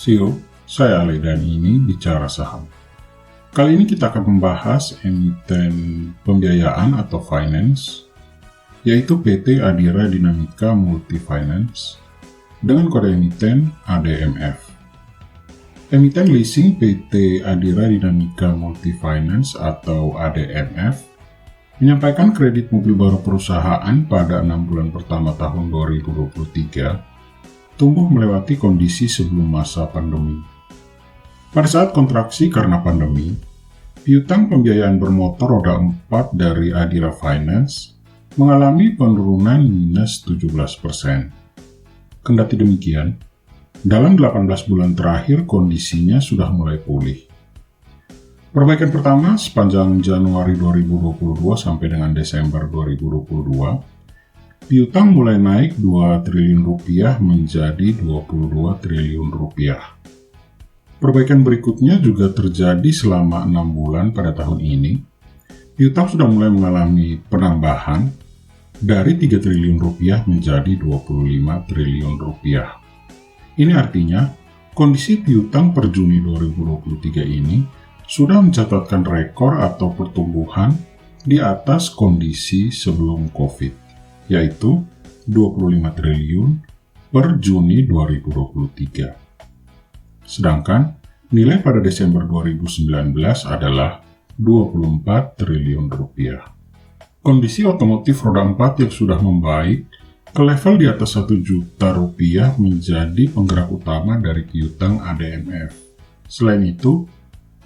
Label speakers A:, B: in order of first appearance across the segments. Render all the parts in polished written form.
A: Siu, saya Ale dan ini Bicara Saham. Kali ini kita akan membahas emiten pembiayaan atau finance, yaitu PT Adira Dinamika Multifinance dengan kode emiten ADMF. Emiten leasing PT Adira Dinamika Multifinance atau ADMF menyampaikan kredit mobil baru perusahaan pada 6 bulan pertama tahun 2023 tumbuh melewati kondisi sebelum masa pandemi. Pada saat kontraksi karena pandemi, piutang pembiayaan bermotor roda 4 dari Adira Finance mengalami penurunan minus 17%. Kendati demikian, dalam 18 bulan terakhir kondisinya sudah mulai pulih. Perbaikan pertama sepanjang Januari 2022 sampai dengan Desember 2022, piutang mulai naik 2 triliun rupiah menjadi 22 triliun rupiah. Perbaikan berikutnya juga terjadi selama 6 bulan pada tahun ini. Piutang sudah mulai mengalami penambahan dari 3 triliun rupiah menjadi 25 triliun rupiah. Ini artinya kondisi piutang per Juni 2023 ini sudah mencatatkan rekor atau pertumbuhan di atas kondisi sebelum COVID, yaitu 25 triliun per Juni 2023. Sedangkan nilai pada Desember 2019 adalah 24 triliun rupiah. Kondisi otomotif roda 4 yang sudah membaik ke level di atas 1 juta rupiah menjadi penggerak utama dari piutang ADMF. Selain itu,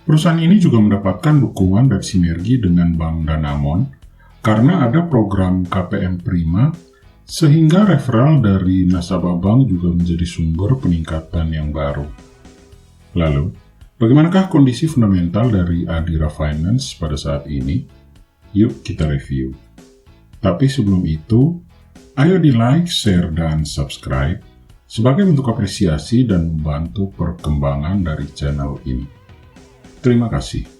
A: perusahaan ini juga mendapatkan dukungan dan sinergi dengan Bank Danamon karena ada program KPM Prima, sehingga referral dari nasabah bank juga menjadi sumber peningkatan yang baru. Lalu, bagaimanakah kondisi fundamental dari Adira Finance pada saat ini? Yuk kita review. Tapi sebelum itu, ayo di like, share, dan subscribe sebagai bentuk apresiasi dan membantu perkembangan dari channel ini. Terima kasih.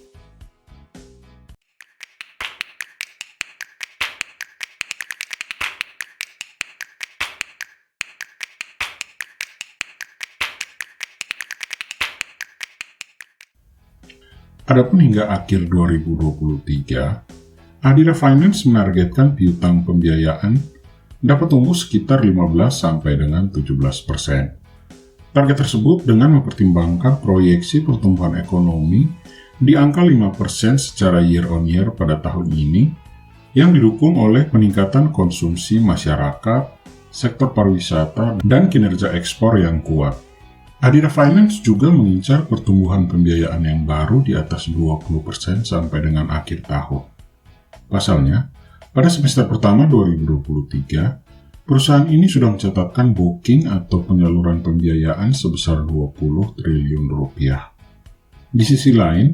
A: Adapun hingga akhir 2023, Adira Finance menargetkan piutang pembiayaan dapat tumbuh sekitar 15 sampai dengan 17%. Target tersebut dengan mempertimbangkan proyeksi pertumbuhan ekonomi di angka 5% secara year on year pada tahun ini yang didukung oleh peningkatan konsumsi masyarakat, sektor pariwisata, dan kinerja ekspor yang kuat. Adira Finance juga mengincar pertumbuhan pembiayaan yang baru di atas 20% sampai dengan akhir tahun. Pasalnya, pada semester pertama 2023, perusahaan ini sudah mencatatkan booking atau penyaluran pembiayaan sebesar 20 triliun rupiah. Di sisi lain,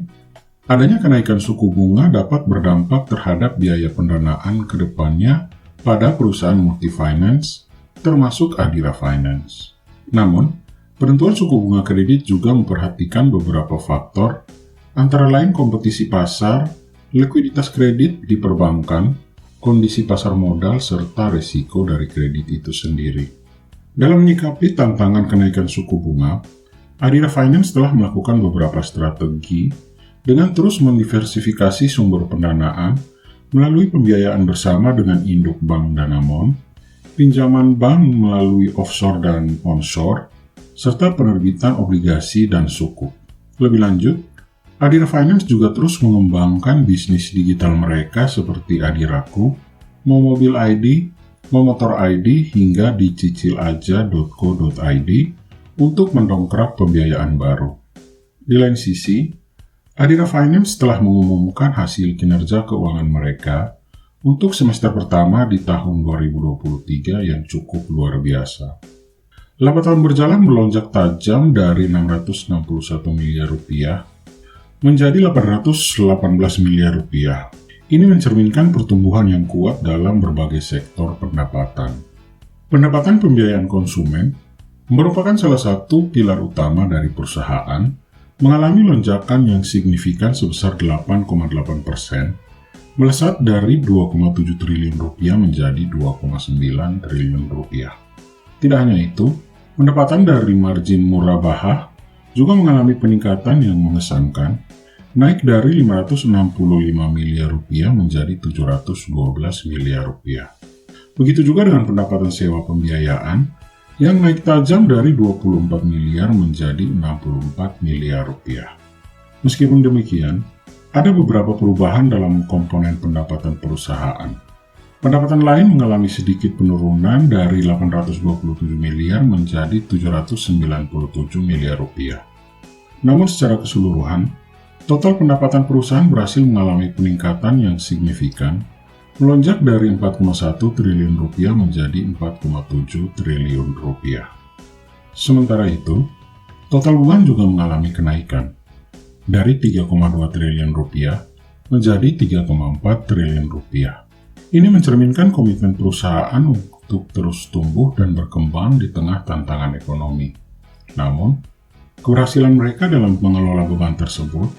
A: adanya kenaikan suku bunga dapat berdampak terhadap biaya pendanaan ke depannya pada perusahaan multifinance, termasuk Adira Finance. Namun, penentuan suku bunga kredit juga memperhatikan beberapa faktor, antara lain kompetisi pasar, likuiditas kredit di perbankan, kondisi pasar modal, serta risiko dari kredit itu sendiri. Dalam menyikapi tantangan kenaikan suku bunga, Adira Finance telah melakukan beberapa strategi dengan terus mendiversifikasi sumber pendanaan melalui pembiayaan bersama dengan induk Bank Danamon, pinjaman bank melalui offshore dan onshore, serta penerbitan obligasi dan sukuk. Lebih lanjut, Adira Finance juga terus mengembangkan bisnis digital mereka seperti Adiraku, Momobil ID, Momotor ID, hingga dicicilaja.co.id untuk mendongkrak pembiayaan baru. Di lain sisi, Adira Finance telah mengumumkan hasil kinerja keuangan mereka untuk semester pertama di tahun 2023 yang cukup luar biasa. Laba tahun berjalan melonjak tajam dari 661 miliar rupiah menjadi 818 miliar rupiah. Ini mencerminkan pertumbuhan yang kuat dalam berbagai sektor pendapatan. Pendapatan pembiayaan konsumen merupakan salah satu pilar utama dari perusahaan, mengalami lonjakan yang signifikan sebesar 8,8%, melesat dari 2,7 triliun rupiah menjadi 2,9 triliun rupiah. Tidak hanya itu, pendapatan dari margin murabahah juga mengalami peningkatan yang mengesankan, naik dari 565 miliar rupiah menjadi 712 miliar rupiah. Begitu juga dengan pendapatan sewa pembiayaan yang naik tajam dari 24 miliar menjadi 64 miliar rupiah. Meskipun demikian, ada beberapa perubahan dalam komponen pendapatan perusahaan. Pendapatan lain mengalami sedikit penurunan dari 827 miliar menjadi 797 miliar rupiah. Namun secara keseluruhan, total pendapatan perusahaan berhasil mengalami peningkatan yang signifikan, melonjak dari 4,1 triliun rupiah menjadi 4,7 triliun rupiah. Sementara itu, total uang juga mengalami kenaikan, dari 3,2 triliun rupiah menjadi 3,4 triliun rupiah. Ini mencerminkan komitmen perusahaan untuk terus tumbuh dan berkembang di tengah tantangan ekonomi. Namun, keberhasilan mereka dalam mengelola beban tersebut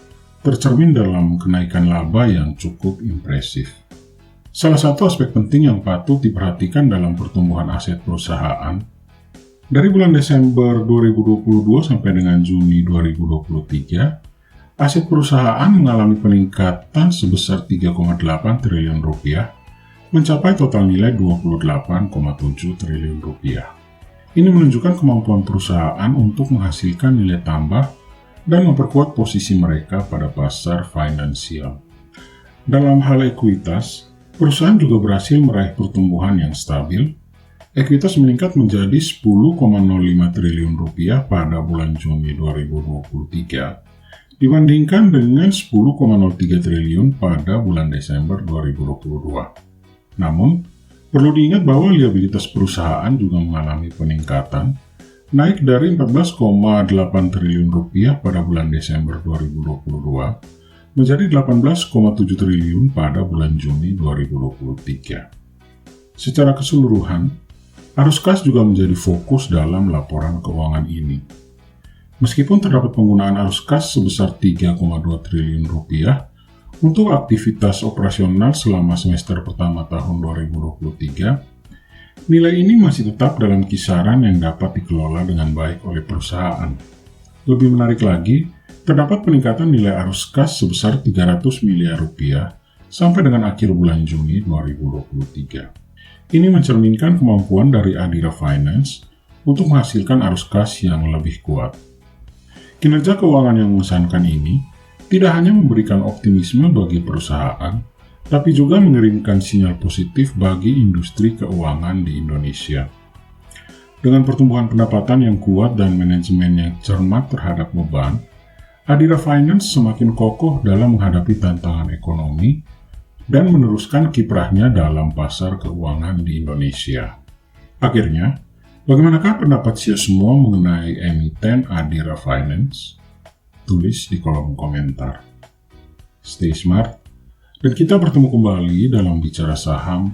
A: tercermin dalam kenaikan laba yang cukup impresif. Salah satu aspek penting yang patut diperhatikan dalam pertumbuhan aset perusahaan, dari bulan Desember 2022 sampai dengan Juni 2023, aset perusahaan mengalami peningkatan sebesar 3,8 triliun rupiah, mencapai total nilai 28,7 triliun rupiah. Ini menunjukkan kemampuan perusahaan untuk menghasilkan nilai tambah dan memperkuat posisi mereka pada pasar finansial. Dalam hal ekuitas, perusahaan juga berhasil meraih pertumbuhan yang stabil. Ekuitas meningkat menjadi 10,05 triliun rupiah pada bulan Juni 2023 dibandingkan dengan 10,03 triliun pada bulan Desember 2022. Namun, perlu diingat bahwa liabilitas perusahaan juga mengalami peningkatan, naik dari 14,8 triliun rupiah pada bulan Desember 2022 menjadi 18,7 triliun pada bulan Juni 2023. Secara keseluruhan, arus kas juga menjadi fokus dalam laporan keuangan ini. Meskipun terdapat penggunaan arus kas sebesar 3,2 triliun rupiah untuk aktivitas operasional selama semester pertama tahun 2023, nilai ini masih tetap dalam kisaran yang dapat dikelola dengan baik oleh perusahaan. Lebih menarik lagi, terdapat peningkatan nilai arus kas sebesar 300 miliar rupiah sampai dengan akhir bulan Juni 2023. Ini mencerminkan kemampuan dari Adira Finance untuk menghasilkan arus kas yang lebih kuat. Kinerja keuangan yang mengesankan ini tidak hanya memberikan optimisme bagi perusahaan, tapi juga mengirimkan sinyal positif bagi industri keuangan di Indonesia. Dengan pertumbuhan pendapatan yang kuat dan manajemen yang cermat terhadap beban, Adira Finance semakin kokoh dalam menghadapi tantangan ekonomi dan meneruskan kiprahnya dalam pasar keuangan di Indonesia. Akhirnya, bagaimanakah pendapat Anda semua mengenai emiten Adira Finance? Tulis di kolom komentar. Stay smart, dan kita bertemu kembali dalam Bicara Saham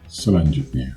A: selanjutnya.